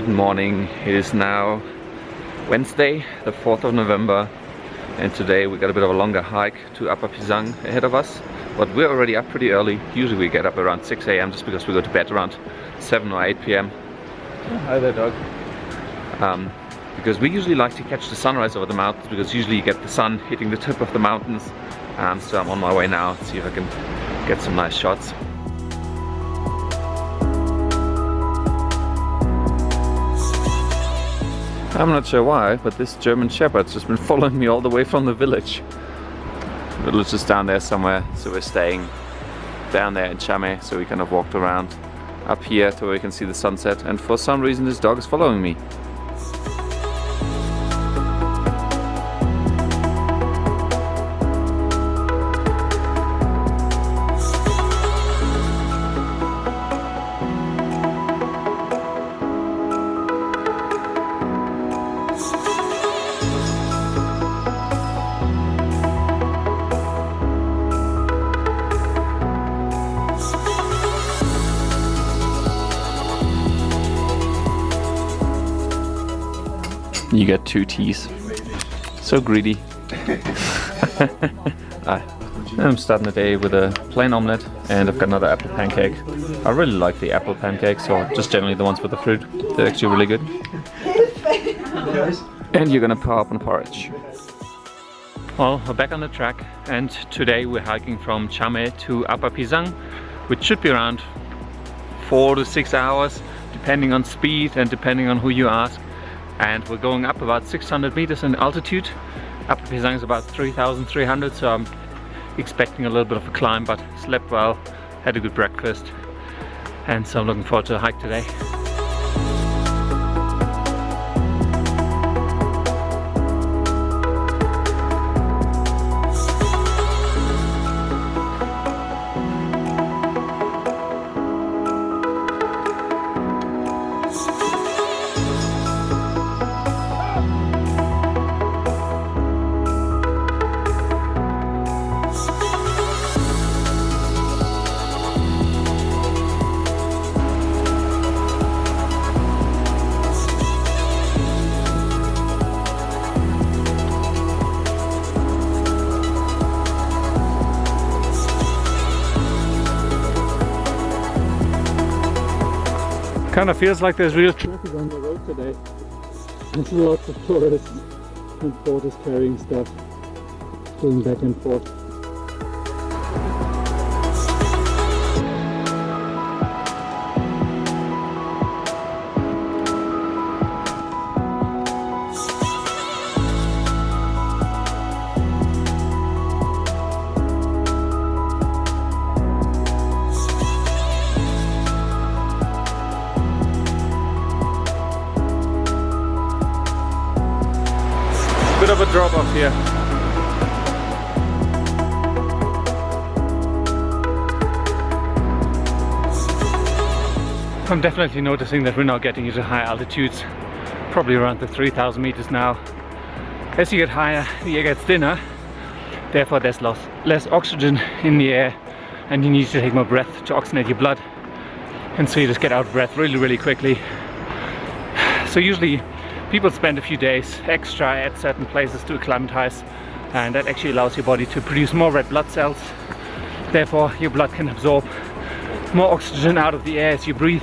Good morning. It is now Wednesday, the 4th of November, and today we got a bit of a longer hike to Upper Pisang ahead of us. But we're already up pretty early. Usually we get up around 6 AM just because we go to bed around 7 or 8 PM. Oh, hi there, dog. Because we usually like to catch the sunrise over the mountains, because usually you get the sun hitting the tip of the mountains. So I'm on my way now to see if I can get some nice shots. I'm not sure why, but this German Shepherd's just been following me all the way from the village. The village is down there somewhere, so we're staying down there in Chame, so we kind of walked around up here to where we can see the sunset, and for some reason this dog is following me. You get 2 teas. So greedy. I'm starting the day with a plain omelette, and I've got another apple pancake. I really like the apple pancakes, or just generally the ones with the fruit. They're actually really good. And you're gonna power up on porridge. Well, we're back on the track, and today we're hiking from Chame to Upper Pisang, which should be around 4 to 6 hours, depending on speed and depending on who you ask. And we're going up about 600 meters in altitude. Upper Pisang is about 3,300, so I'm expecting a little bit of a climb, but slept well, had a good breakfast, and so I'm looking forward to the hike today. Kind of feels like there's real traffic on the road today. There's lots of tourists and porters carrying stuff, going back and forth. Bit of a drop off here. I'm definitely noticing that we're now getting into high altitudes, probably around the 3,000 meters now. As you get higher, the air gets thinner, therefore there's less oxygen in the air, and you need to take more breath to oxygenate your blood, and so you just get out of breath really quickly. So usually people spend a few days extra at certain places to acclimatize, and that actually allows your body to produce more red blood cells. Therefore your blood can absorb more oxygen out of the air as you breathe,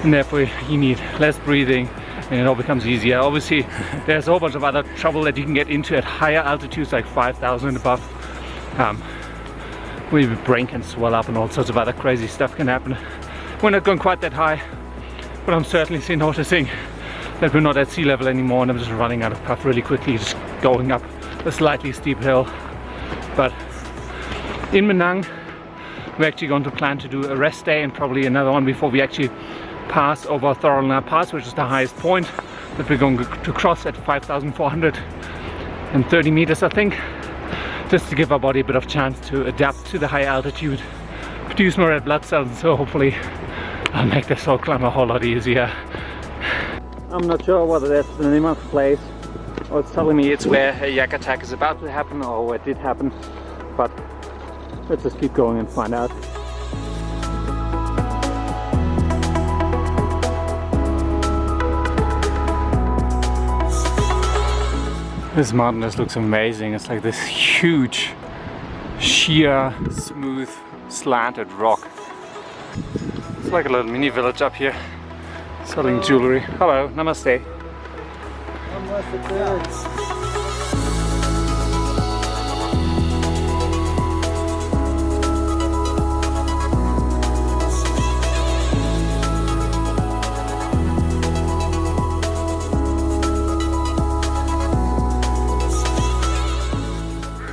and therefore you need less breathing, and it all becomes easier. Obviously there's a whole bunch of other trouble that you can get into at higher altitudes, like 5,000 and above, where your brain can swell up and all sorts of other crazy stuff can happen. We're not going quite that high, but I'm certainly noticing that we're not at sea level anymore, and I'm just running out of puff really quickly, just going up a slightly steep hill. But in Manang, we're actually going to plan to do a rest day and probably another one before we actually pass over Thorolna Pass, which is the highest point that we're going to cross at 5,430 meters, I think, just to give our body a bit of chance to adapt to the high altitude, produce more red blood cells, and so hopefully I'll make this whole climb a whole lot easier. I'm not sure whether that's the name of the place, or it's telling me it's where a yak attack is about to happen, or where it did happen, but let's just keep going and find out. This mountain just looks amazing. It's like this huge, sheer, smooth, slanted rock. It's like a little mini village up here, selling jewelry. Hello, namaste.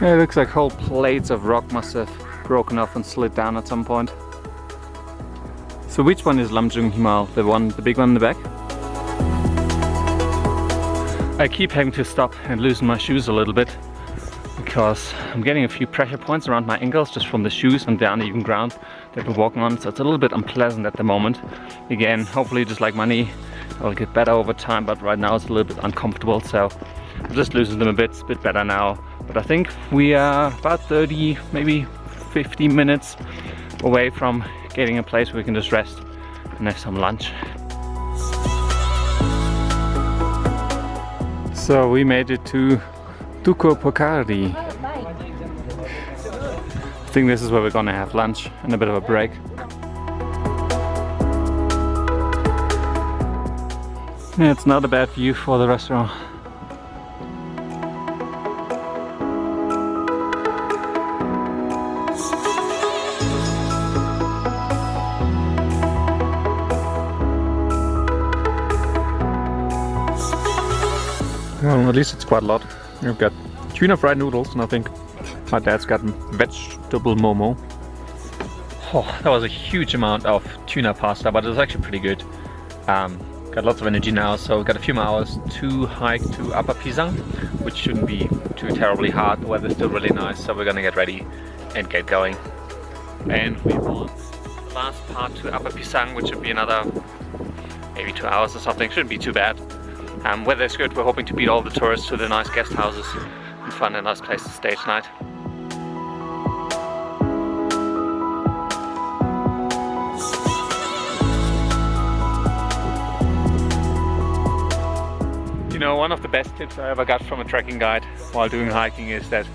Yeah, it looks like whole plates of rock must have broken off and slid down at some point. So which one is Lamjung Himal? The big one in the back? I keep having to stop and loosen my shoes a little bit because I'm getting a few pressure points around my ankles just from the shoes and the uneven ground that we're walking on, so it's a little bit unpleasant at the moment. Again, hopefully just like my knee, it'll get better over time, but right now it's a little bit uncomfortable, so I've just loosened them a bit. It's a bit better now. But I think we are about 30, maybe 50 minutes away from getting a place where we can just rest and have some lunch. So we made it to Tuko Pokari. I think this is where we're gonna have lunch and a bit of a break. Yeah, it's not a bad view for the restaurant. Well, at least it's quite a lot. We've got tuna fried noodles, and I think my dad's got vegetable momo. Oh, that was a huge amount of tuna pasta, but it was actually pretty good. Got lots of energy now, so we've got a few more hours to hike to Upper Pisang, which shouldn't be too terribly hard. The weather's still really nice, so we're gonna get ready and get going. And we want the last part to Upper Pisang, which should be another maybe 2 hours or something. Shouldn't be too bad. Weather's good. We're hoping to beat all the tourists to the nice guest houses and find a nice place to stay tonight. You know, one of the best tips I ever got from a trekking guide while doing hiking is that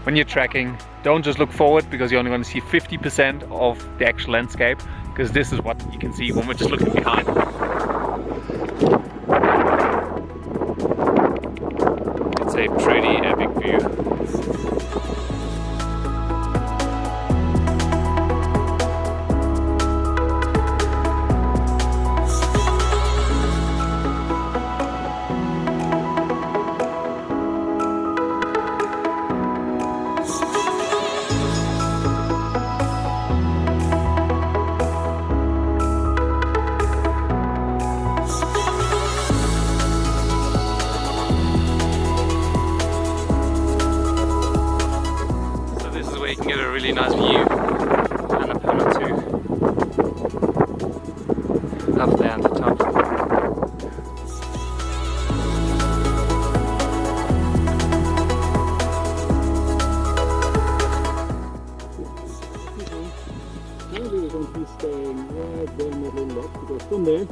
when you're trekking, don't just look forward because you're only going to see 50% of the actual landscape, because this is what you can see when we're just looking behind. It's a pretty epic view. You can get a really nice view and a permit too up there at the top. Currently we're going to be staying right there in that little rock, because from there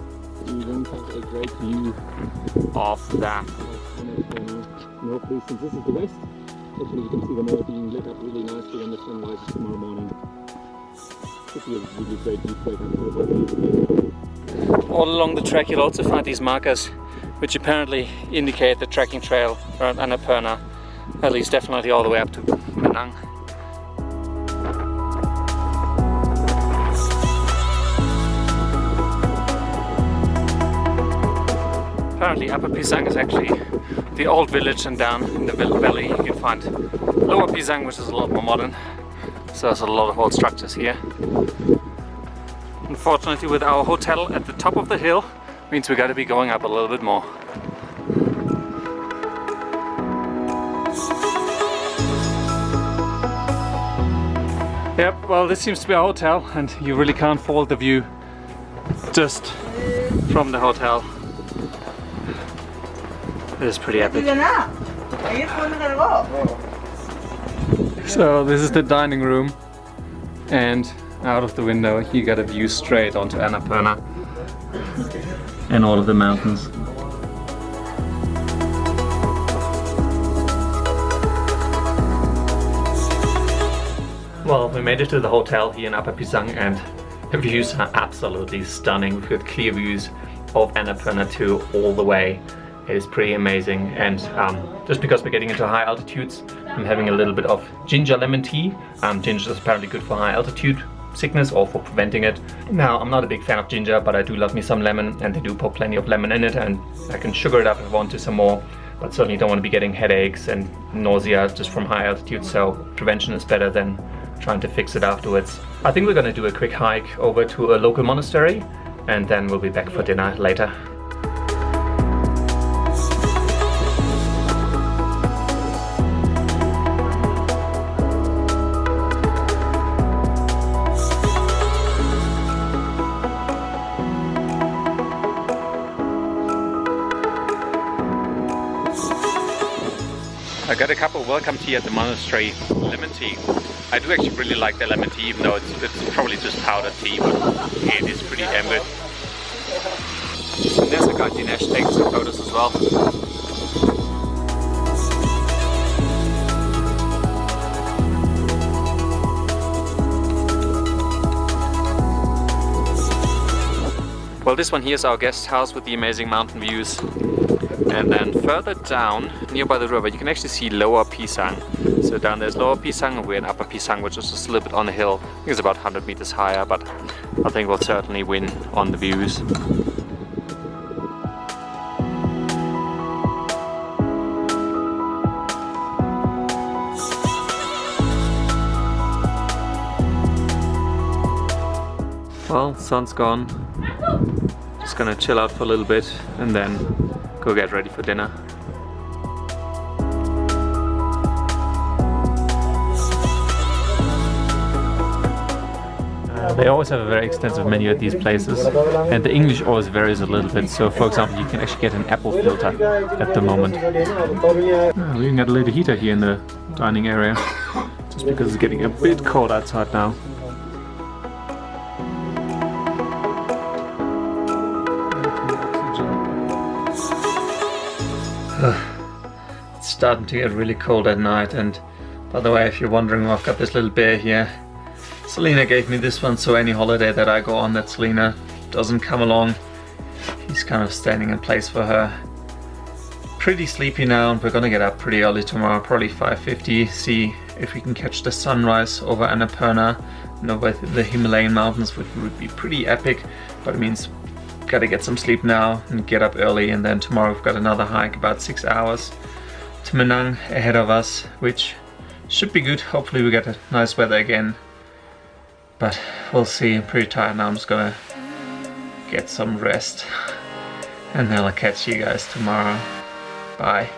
you then have a great view of that. And hopefully, since this is the west, actually you can see the moor being lit up really nicely when the sun rises tomorrow morning. Should be a really great view. All along the trek you'll also find these markers which apparently indicate the trekking trail around Annapurna, at least definitely all the way up to Penang. Apparently Upper Pisang is actually the old village, and down in the valley you can find Lower Pisang, which is a lot more modern. So there's a lot of old structures here. Unfortunately, with our hotel at the top of the hill, means we got to be going up a little bit more. Yep, well, this seems to be a hotel, and you really can't fault the view just from the hotel. It is pretty epic. So this is the dining room, and out of the window you got a view straight onto Annapurna and all of the mountains. we made it to the hotel here in Upper Pisang, and the views are absolutely stunning. We've got clear views of Annapurna 2 all the way. It is pretty amazing, and just because we're getting into high altitudes, I'm having a little bit of ginger lemon tea. Ginger is apparently good for high altitude sickness or for preventing it. Now, I'm not a big fan of ginger, but I do love me some lemon, and they do put plenty of lemon in it, and I can sugar it up if I want to some more, but certainly don't want to be getting headaches and nausea just from high altitude, so prevention is better than trying to fix it afterwards. I think we're gonna do a quick hike over to a local monastery, and then we'll be back for dinner later. I got a cup of welcome tea at the monastery, lemon tea. I do actually really like the lemon tea, even though it's probably just powdered tea, but it is pretty damn good. And there's a guy Dinesh taking some photos as well. Well, this one here is our guest house with the amazing mountain views. And then further down, nearby the river, you can actually see Lower Pisang. So down there's Lower Pisang, and we're in Upper Pisang, which is just a little bit on a hill. I think it's about 100 meters higher, but I think we'll certainly win on the views. Well, sun's gone. Just gonna chill out for a little bit and then go get ready for dinner. They always have a very extensive menu at these places, and the English always varies a little bit. So, for example, you can actually get an apple filter at the moment. We even got a little heater here in the dining area, just because it's getting a bit cold outside now. It's starting to get really cold at night, and by the way, if you're wondering, I've got this little bear here. Celina gave me this one, so any holiday that I go on that Celina doesn't come along, he's kind of standing in place for her. Pretty sleepy now, and we're gonna get up pretty early tomorrow, probably 5:50, see if we can catch the sunrise over Annapurna and over the Himalayan mountains, which would be pretty epic, but it means gotta get some sleep now and get up early, and then tomorrow we've got another hike, about 6 hours to Manang ahead of us, which should be good. Hopefully we get a nice weather again, but we'll see. I'm pretty tired now. I'm just gonna get some rest, and then I'll catch you guys tomorrow. Bye.